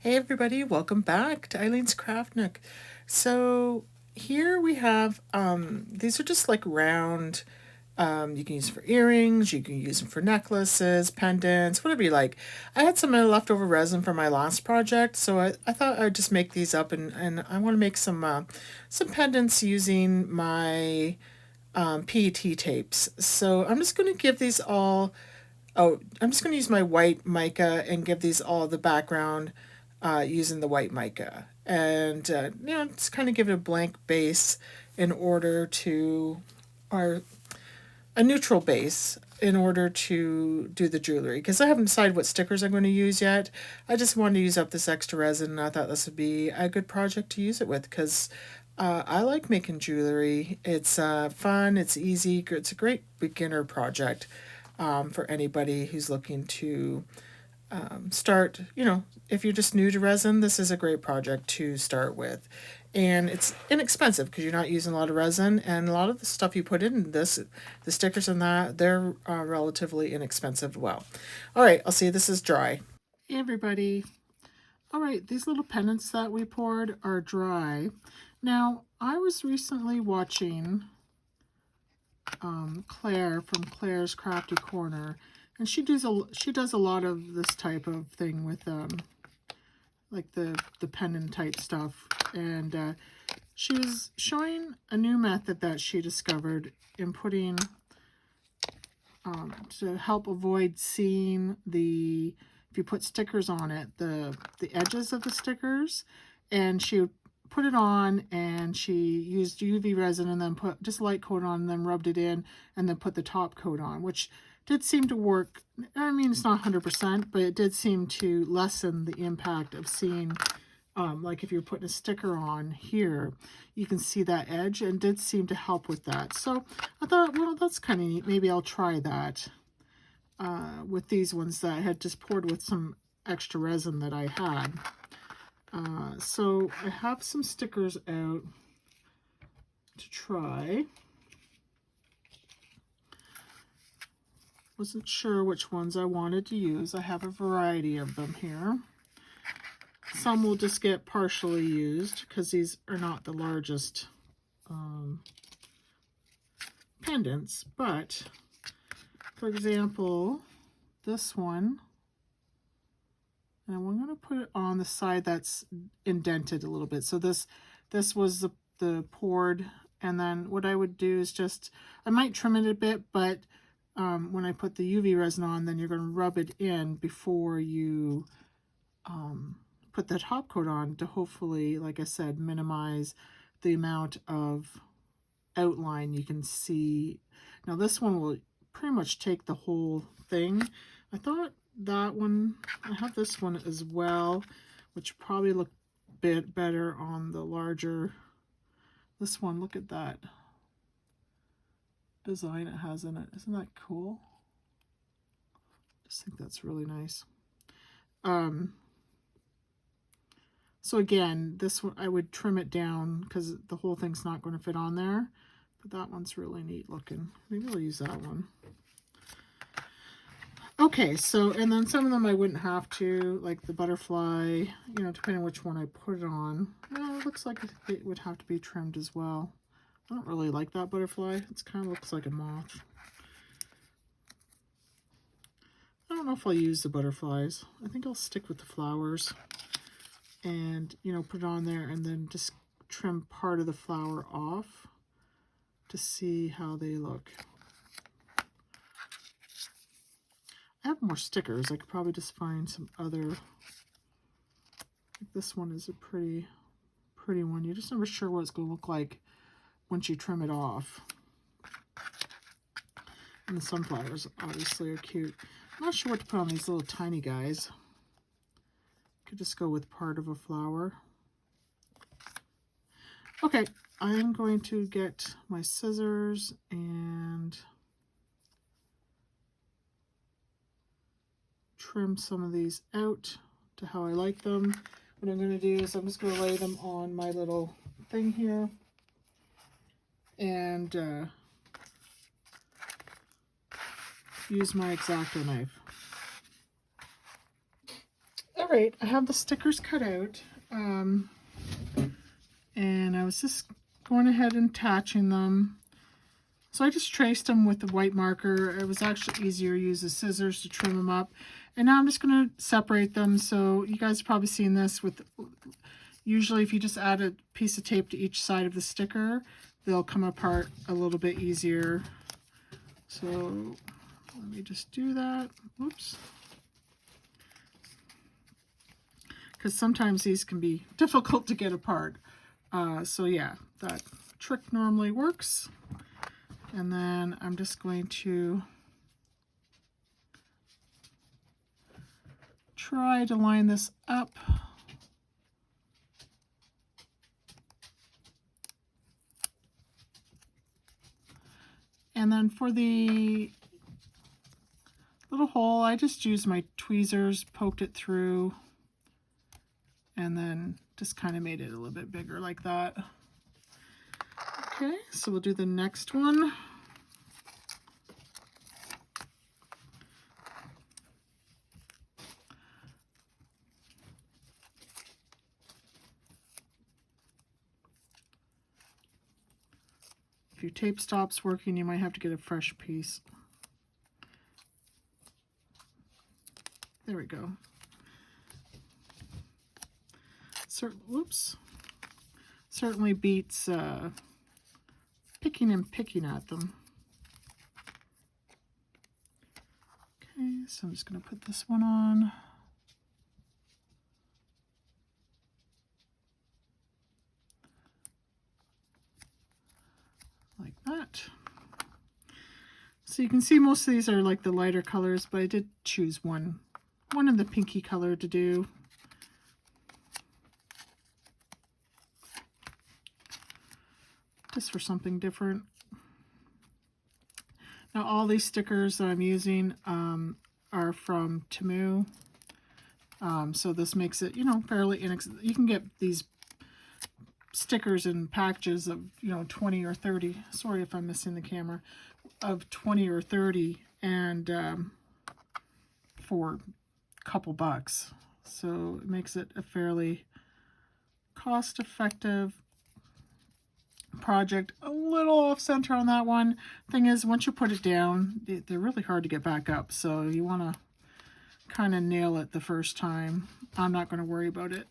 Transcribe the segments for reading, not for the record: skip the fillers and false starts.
Hey everybody, welcome back to Eileen's Craft Nook. So here we have these are just like round, you can use for earrings, you can use them for necklaces, pendants, whatever you like. I had some leftover resin from my last project, so I thought I'd just make these up, and I want to make some pendants using my PET tapes. So I'm just going to give these all. Oh, I'm just going to use my white mica and give these all the background using the white mica. And, just kind of give it a blank base in order to, or a neutral base in order to do the jewelry. Because I haven't decided what stickers I'm going to use yet. I just wanted to use up this extra resin, and I thought this would be a good project to use it with because I like making jewelry. It's fun, it's easy, it's a great beginner project for anybody who's looking to start. If you're just new to resin, this is a great project to start with. And it's inexpensive because you're not using a lot of resin, and a lot of the stuff you put in this, the stickers and that, they're relatively inexpensive. Well, all right, I'll see this is dry. Hey, everybody. All right, these little pendants that we poured are dry. Now, I was recently watching Claire from Claire's Crafty Corner, and she does a lot of this type of thing with like the pendant type stuff, and she was showing a new method that she discovered in putting to help avoid seeing if you put stickers on it, the edges of the stickers, and she put it on and she used UV resin and then put just light coat on and then rubbed it in and then put the top coat on, which did seem to work. I mean, it's not 100%, but it did seem to lessen the impact of seeing, like if you're putting a sticker on here, you can see that edge, and did seem to help with that. So I thought, well, that's kind of neat. Maybe I'll try that with these ones that I had just poured with some extra resin that I had. So I have some stickers out to try. Wasn't sure which ones I wanted to use. I have a variety of them here. Some will just get partially used because these are not the largest pendants, but for example, this one, and I'm going to put it on the side that's indented a little bit. So this was the poured, and then what I would do is I might trim it a bit, but when I put the UV resin on, then you're going to rub it in before you put the top coat on to hopefully, like I said, minimize the amount of outline you can see. Now this one will pretty much take the whole thing. I thought that one, I have this one as well, which probably look a bit better on the larger. This one, look at that design it has in it. Isn't that cool? I just think that's really nice. So again, this one I would trim it down because the whole thing's not going to fit on there. But that one's really neat looking. Maybe I'll use that one. Okay, so, and then some of them I wouldn't have to, like the butterfly, depending on which one I put it on. Well, it looks like it would have to be trimmed as well. I don't really like that butterfly. It kind of looks like a moth. I don't know if I'll use the butterflies. I think I'll stick with the flowers and, put it on there and then just trim part of the flower off to see how they look. I have more stickers. I could probably just find some other. This one is a pretty one. You're just never sure what it's going to look like once you trim it off. And the sunflowers obviously are cute. I'm not sure what to put on these little tiny guys. Could just go with part of a flower. Okay, I'm going to get my scissors and trim some of these out to how I like them. What I'm going to do is I'm just going to lay them on my little thing here and use my X-Acto knife. All right, I have the stickers cut out, and I was just going ahead and attaching them. So I just traced them with the white marker. It was actually easier to use the scissors to trim them up. And now I'm just going to separate them. So you guys have probably seen this with, usually if you just add a piece of tape to each side of the sticker, they'll come apart a little bit easier. So let me just do that. Whoops. Because sometimes these can be difficult to get apart. So yeah, that trick normally works. And then I'm just going to try to line this up. And then for the little hole, I just used my tweezers, poked it through, and then just kind of made it a little bit bigger like that. Okay, so we'll do the next one. If your tape stops working, you might have to get a fresh piece. There we go. Whoops. Certainly beats picking and picking at them. Okay, so I'm just going to put this one on. Like that. So you can see most of these are like the lighter colors, but I did choose one in the pinky color to do. Just for something different. Now all these stickers that I'm using are from Temu. So this makes it, you know, fairly inexpensive. You can get these stickers in packages of, you know, 20 or 30. Sorry if I'm missing the camera. Of 20 or 30 and for a couple bucks. So it makes it a fairly cost-effective project. A little off center on that one. Thing is, once you put it down, they're really hard to get back up, so you want to kind of nail it the first time. I'm not going to worry about it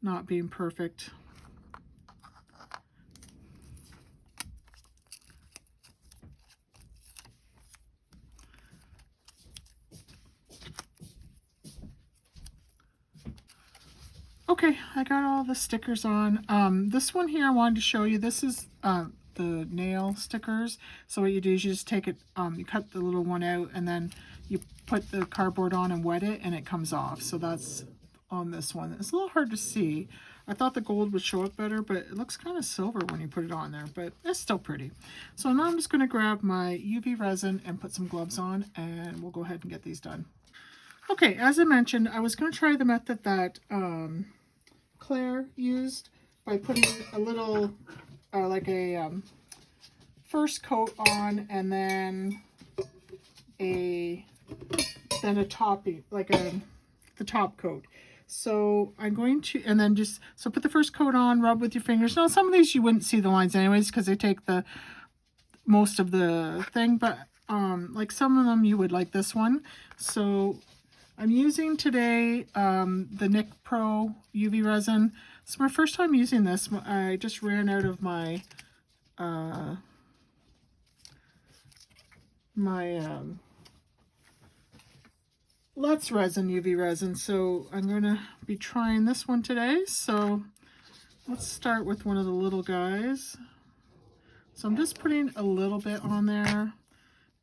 not being perfect. Okay, I got all the stickers on. This one here I wanted to show you. This is the nail stickers. So what you do is you just take it, you cut the little one out, and then you put the cardboard on and wet it, and it comes off. So that's on this one. It's a little hard to see. I thought the gold would show up better, but it looks kind of silver when you put it on there, but it's still pretty. So now I'm just going to grab my UV resin and put some gloves on, and we'll go ahead and get these done. Okay, as I mentioned, I was going to try the method that Claire used by putting a little like a first coat on, and then a topping, like the top coat. So I'm going to, and then just, so put the first coat on, rub with your fingers. Now some of these you wouldn't see the lines anyways because they take the most of the thing, but like some of them you would, like this one. So I'm using today the Nick Pro UV resin. It's my first time using this. I just ran out of my Let's Resin UV resin, so I'm going to be trying this one today. So let's start with one of the little guys. So I'm just putting a little bit on there,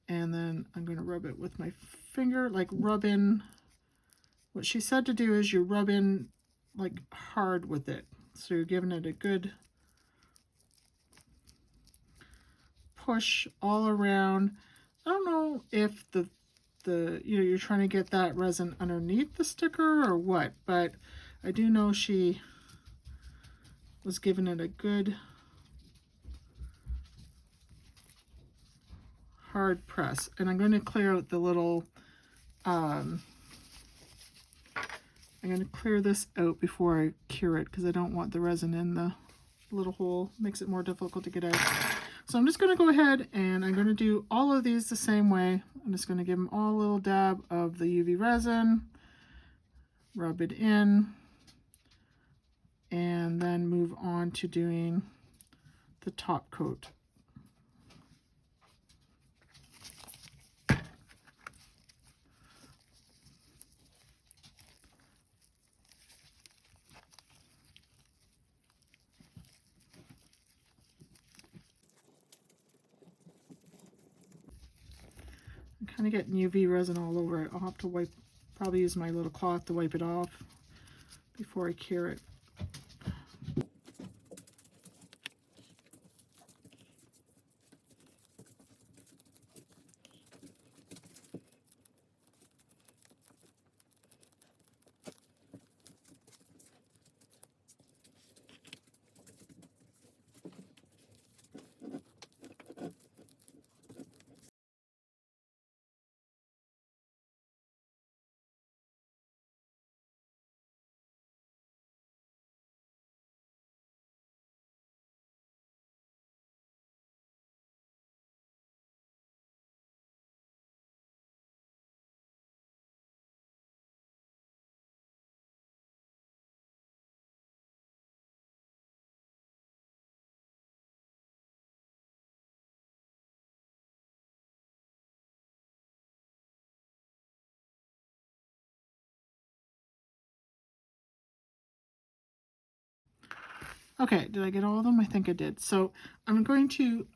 and then I'm going to rub it with my finger, like rub in. What she said to do is you rub in like hard with it. So you're giving it a good push all around. I don't know if the you know, you're trying to get that resin underneath the sticker or what, but I do know she was giving it a good hard press. And I'm going to clear out the little I'm going to clear this out before I cure it because I don't want the resin in the little hole. Makes it more difficult to get out. So I'm just going to go ahead and I'm going to do all of these the same way. I'm just going to give them all a little dab of the UV resin, rub it in, and then move on to doing the top coat. I'm kind of getting UV resin all over it. I'll have to probably use my little cloth to wipe it off before I cure it. Okay, did I get all of them? I think I did. So I'm going to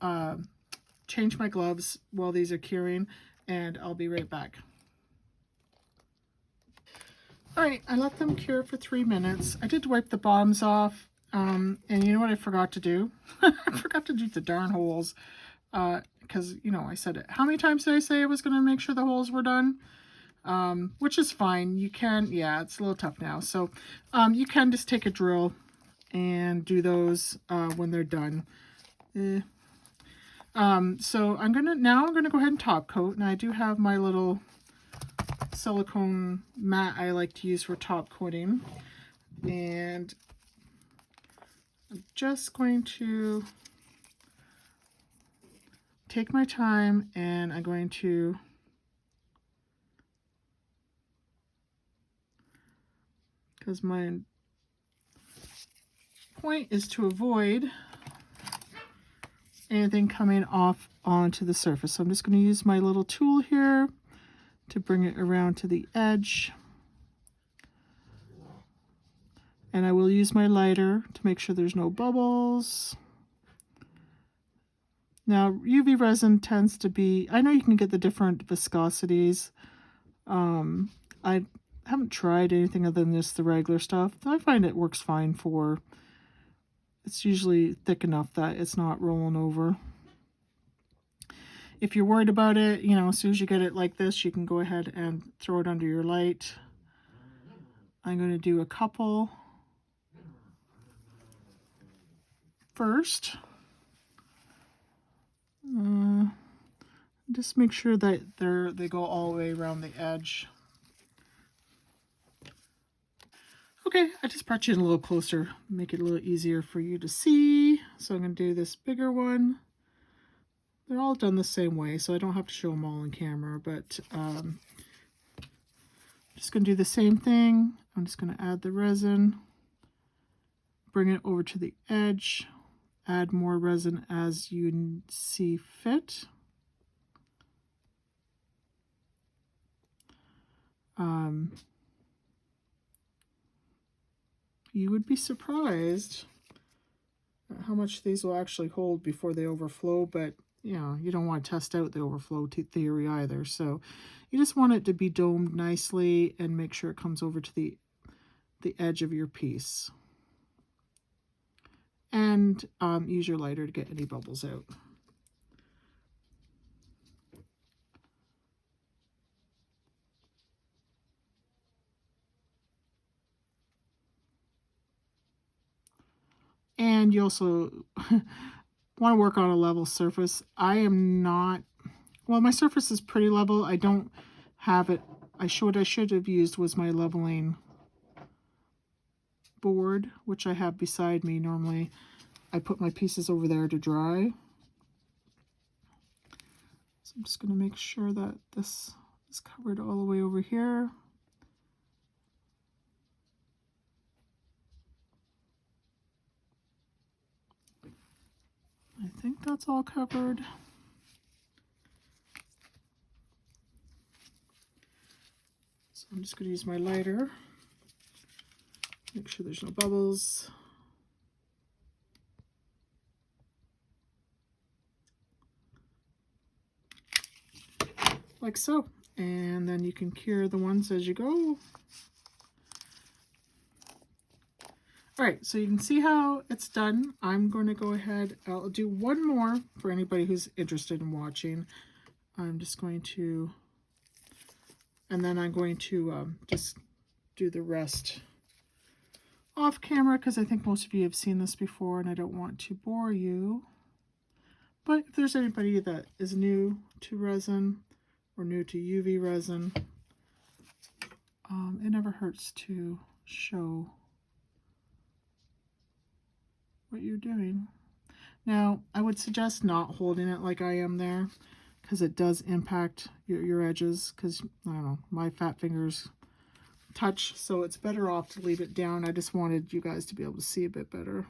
change my gloves while these are curing, and I'll be right back. All right, I let them cure for 3 minutes. I did wipe the bottoms off, and you know what I forgot to do? I forgot to do the darn holes, because, you know, I said it. How many times did I say I was going to make sure the holes were done? Which is fine. You can, yeah, it's a little tough now. So you can just take a drill and do those when they're done. So I'm gonna go ahead and top coat, and I do have my little silicone mat I like to use for top coating, and I'm just going to take my time, and I'm going to because my point is to avoid anything coming off onto the surface. So I'm just going to use my little tool here to bring it around to the edge. And I will use my lighter to make sure there's no bubbles. Now, UV resin tends to be, I know you can get the different viscosities. I haven't tried anything other than just the regular stuff. I find it works fine for, it's usually thick enough that it's not rolling over. If you're worried about it, you know, as soon as you get it like this, you can go ahead and throw it under your light. I'm going to do a couple first. Just make sure that they go all the way around the edge. Okay, I just brought you in a little closer, make it a little easier for you to see. So I'm going to do this bigger one. They're all done the same way, so I don't have to show them all on camera, but I'm just going to do the same thing. I'm just going to add the resin, bring it over to the edge, add more resin as you see fit. You would be surprised at how much these will actually hold before they overflow, but you know, you don't want to test out the overflow theory either. So you just want it to be domed nicely and make sure it comes over to the edge of your piece. And use your lighter to get any bubbles out. And you also want to work on a level surface. I am not, well, my surface is pretty level. I don't have it. What I should have used was my leveling board, which I have beside me. Normally I put my pieces over there to dry. So I'm just going to make sure that this is covered all the way over here. I think that's all covered. So I'm just going to use my lighter. Make sure there's no bubbles. Like so. And then you can cure the ones as you go. Alright, so you can see how it's done. I'm going to go ahead, I'll do one more for anybody who's interested in watching. I'm just going to, and then I'm going to just do the rest off camera because I think most of you have seen this before and I don't want to bore you. But if there's anybody that is new to resin or new to UV resin, it never hurts to show what you're doing. Now, I would suggest not holding it like I am there because it does impact your edges because, I don't know, my fat fingers touch, so it's better off to leave it down. I just wanted you guys to be able to see a bit better.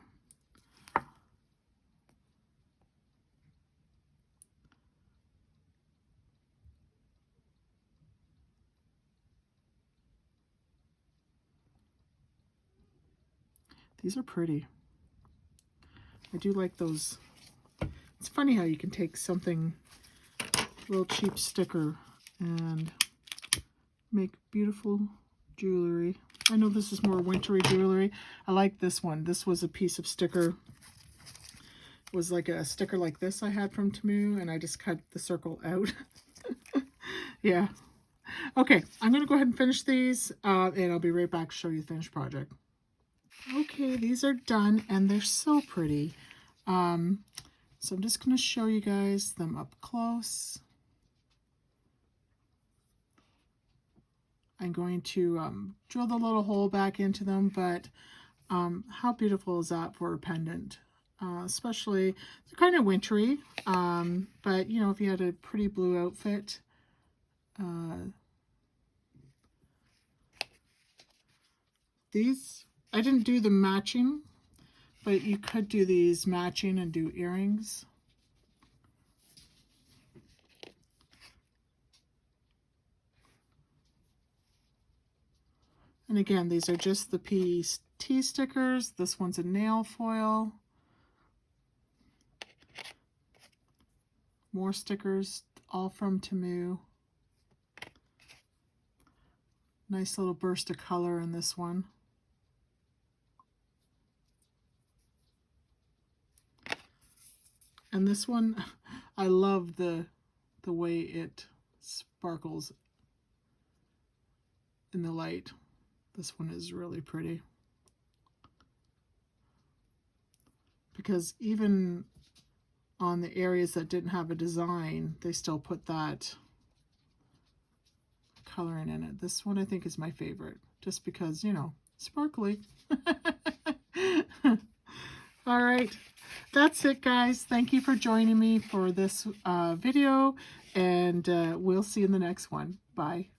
These are pretty. I do like those. It's funny how you can take something, a little cheap sticker, and make beautiful jewelry. I know this is more wintry jewelry. I like this one. This was a piece of sticker. It was like a sticker like this I had from Temu, and I just cut the circle out. Yeah. Okay, I'm going to go ahead and finish these, and I'll be right back to show you the finished project. Okay, these are done, and they're so pretty. So I'm just going to show you guys them up close. I'm going to drill the little hole back into them, but how beautiful is that for a pendant? Especially, they're kind of wintry, but you know, if you had a pretty blue outfit, these, I didn't do the matching, but you could do these matching and do earrings. And again, these are just the PET stickers. This one's a nail foil. More stickers, all from Temu. Nice little burst of color in this one. And this one, I love the way it sparkles in the light. This one is really pretty. Because even on the areas that didn't have a design, they still put that coloring in it. This one I think is my favorite, just because, you know, sparkly. All right, that's it, guys. Thank you for joining me for this video, and we'll see you in the next one. Bye.